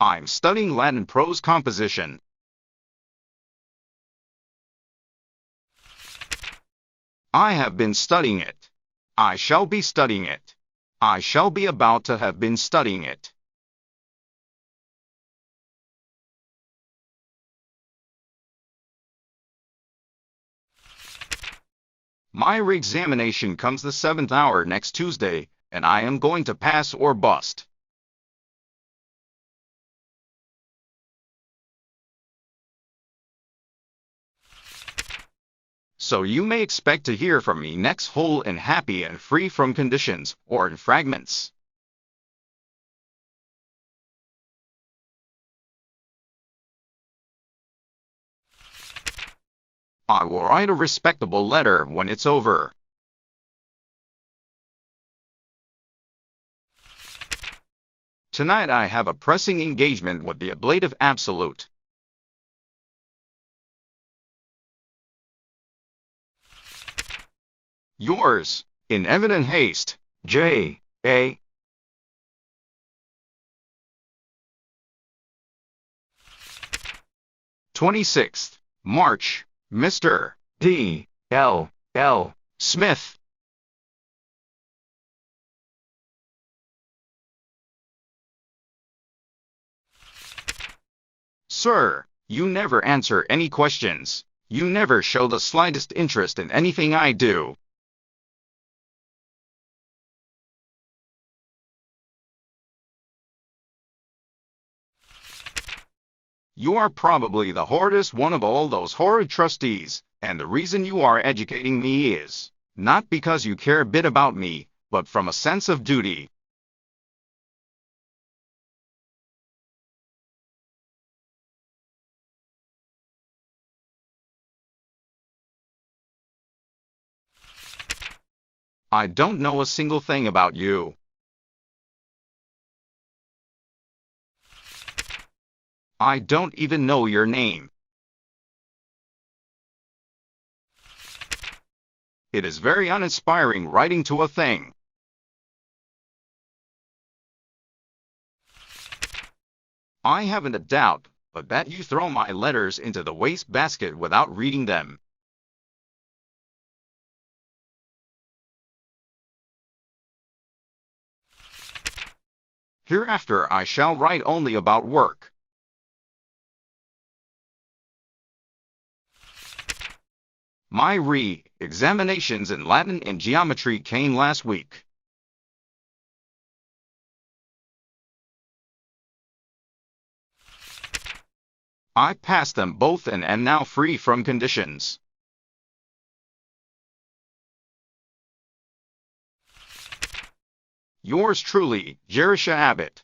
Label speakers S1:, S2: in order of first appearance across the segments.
S1: I'm studying Latin prose composition. I have been studying it. I shall be studying it. I shall be about to have been studying it. My re-examination comes the 7th hour next Tuesday, and I am going to pass or bust. So you may expect to hear from me next whole and happy and free from conditions or in fragments. I will write a respectable letter when it's over. Tonight I have a pressing engagement with the ablative absolute. Yours, in evident haste, J.A. 26th March, Mr. D. L. L. Smith. Sir, you never answer any questions. You never show the slightest interest in anything I do. You are probably the hardest one of all those horrid trustees, and the reason you are educating me is not because you care a bit about me, but from a sense of duty. I don't know a single thing about you. I don't even know your name. It is very uninspiring writing to a thing. I haven't a doubt but that you throw my letters into the waste basket without reading them. Hereafter I shall write only about work. My re-examinations in Latin and geometry came last week. I passed them both and am now free from conditions. Yours truly, Jerusha Abbott.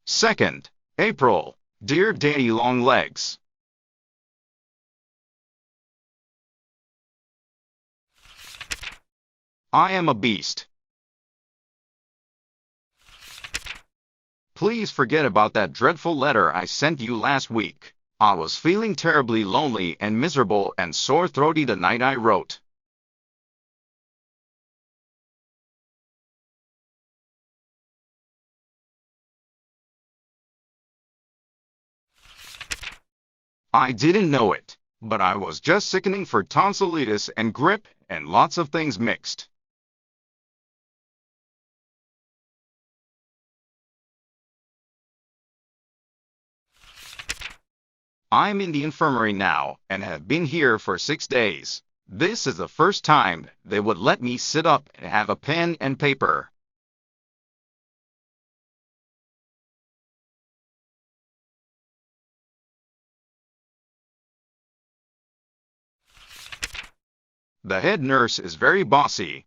S1: 2nd April. Dear Daddy Longlegs, I am a beast. Please forget about that dreadful letter I sent you last week. I was feeling terribly lonely and miserable and sore-throaty the night I wrote. I didn't know it, but I was just sickening for tonsillitis and grippe and lots of things mixed. I'm in the infirmary now and have been here for 6 days. This is the first time they would let me sit up and have a pen and paper. The head nurse is very bossy.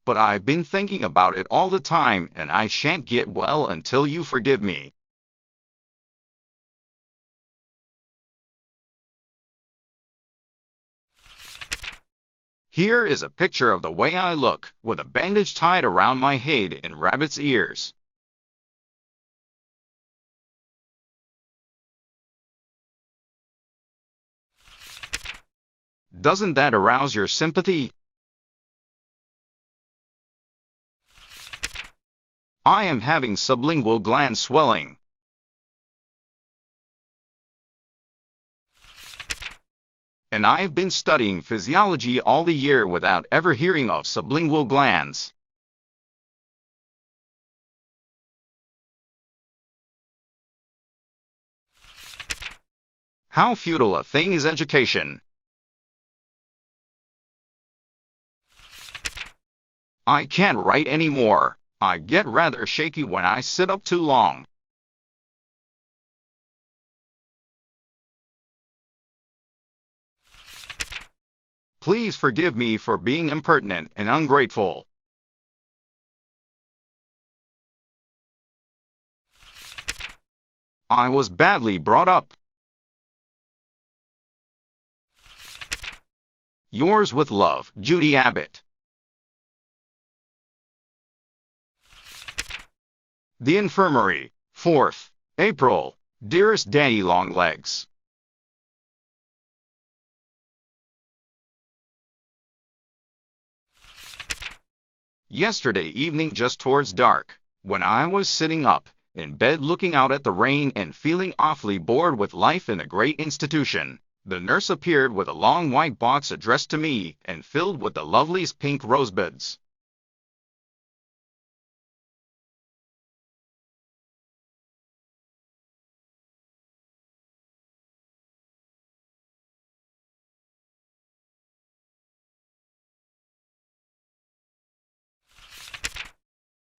S1: But I've been thinking about it all the time and I shan't get well until you forgive me. Here is a picture of the way I look, with a bandage tied around my head and rabbit's ears. Doesn't that arouse your sympathy? I am having sublingual gland swelling. And I've been studying physiology all the year without ever hearing of sublingual glands. How futile a thing is education. I can't write anymore. I get rather shaky when I sit up too long. Please forgive me for being impertinent and ungrateful. I was badly brought up. Yours with love, Judy Abbott. The Infirmary, 4th April. Dearest Daddy Longlegs. Yesterday evening just towards dark, when I was sitting up in bed looking out at the rain and feeling awfully bored with life in a great institution, the nurse appeared with a long white box addressed to me and filled with the loveliest pink rosebuds.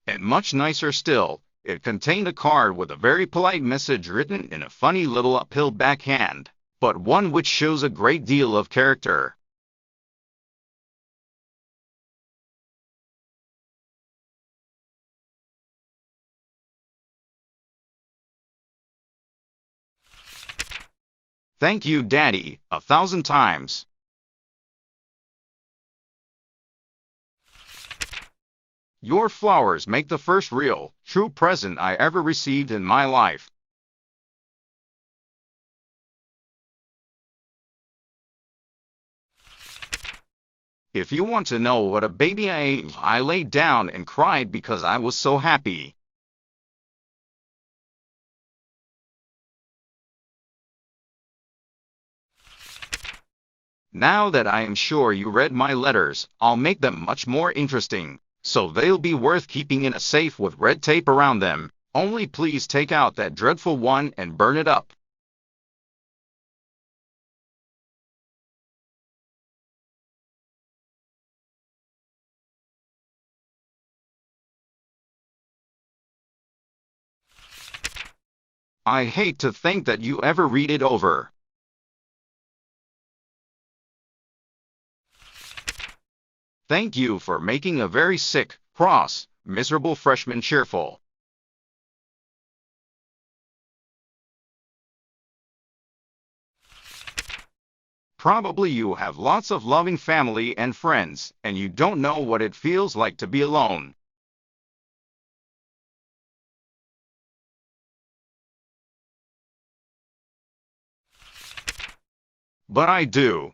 S1: And much nicer still, it contained a card with a very polite message written in a funny little uphill backhand, but one which shows a great deal of character. Thank you, Daddy, 1,000 times. Your flowers make the first real, true present I ever received in my life. If you want to know what a baby I laid down and cried because I was so happy. Now that I am sure you read my letters, I'll make them much more interesting, so they'll be worth keeping in a safe with red tape around them. Only please take out that dreadful one and burn it up. I hate to think that you ever read it over. Thank you for making a very sick, cross, miserable freshman cheerful. Probably you have lots of loving family and friends, and you don't know what it feels like to be alone. But I do.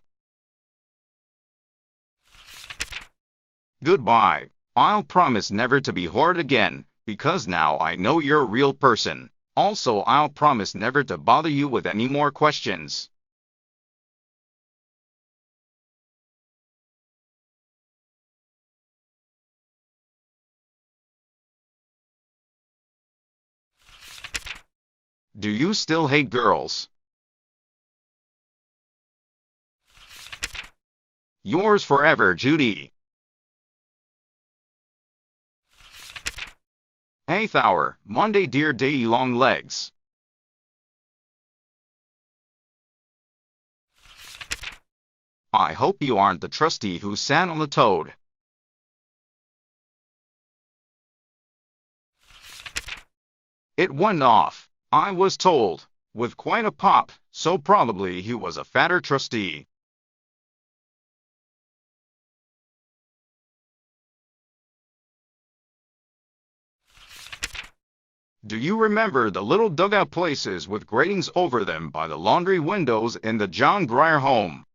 S1: Goodbye. I'll promise never to be horrid again, because now I know you're a real person. Also, I'll promise never to bother you with any more questions. Do you still hate girls? Yours forever, Judy. 8th hour, Monday, dear Daddy Longlegs. I hope you aren't the trustee who sat on the toad. It went off, I was told, with quite a pop, so probably he was a fatter trustee. Do you remember the little dugout places with gratings over them by the laundry windows in the John Grier home?